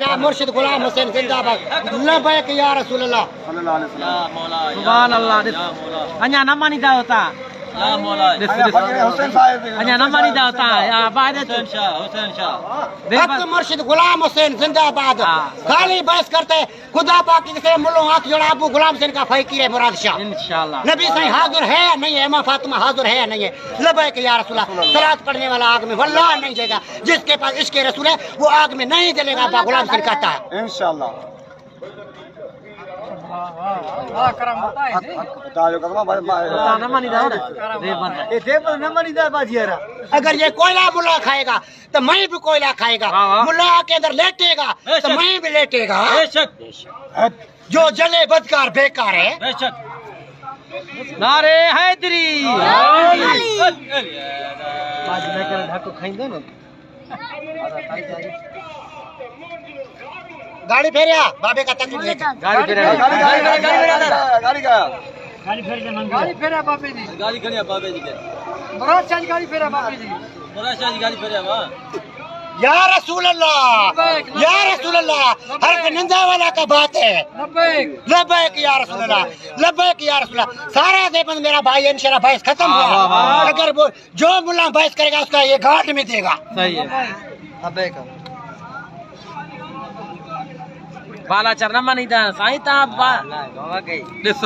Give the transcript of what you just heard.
क्या मुर्शिद गुलाम हुसैन जिंदाबाद लबैक या रसूल अल्लाह सल्लल्लाहु अलैहि वसल्लम। या मौला सुभान अल्लाह अञा न मानीदा होता या मौला हुसैन साहब अञा न मानीदा होता बाद हुसैन शाह हक मुर्शिद गुलाम हुसैन जिंदाबाद खाली बहस करते खुदा पाक की से मुल्लो हाथ जोड़ा अबू गुलाम हुसैन का फकीर है मुराद शाह इंशाल्लाह नबी सही हाजिर है या नहीं है मां फातिमा हाजिर है या नहीं है लबैक या रसूल अल्लाह सलात पढ़ने वाला आग में वल्लाह नहीं जाएगा जिसके पास इश्क रसूल है वो आग में नहीं जलेगा अबू गुलाम हुसैन कहता है इंशाल्लाह। वाह करम बताए बता जो कदमा न मानीदा न मानीदा बाजियारा अगर ये कोयला मुल्ला खाएगा तो मैं भी कोयला खाएगा मुल्ला के अंदर लेटेगा तो मैं भी लेटेगा बेशक जो जले बदकार बेकार है बेशक नारे हैदरी आज मैं कर ढाको खाइंदो न गाड़ी फेरिया बाबे का तकलीफ लेके गाड़ी फेरे गाड़ी का गाड़ी फेरे बापे जी गाड़ी खड़िया बाबे जी के मुराद शाह गाड़ी फेरे बापे जी मुराद शाह जी गाड़ी फेरिया वाह या रसूल अल्लाह हर निंदा वाला का बात है लबैक या रसूल अल्लाह लबैक या रसूल अल्लाह सारा देवबंद मेरा भाई है इंशाल्लाह बहस खत्म हुआ अगर वो जो मुल्ला बहस करेगा उसका ये घाट में देगा सही है अबे का बाला चरना मानीदा साईं ता बा गई दिस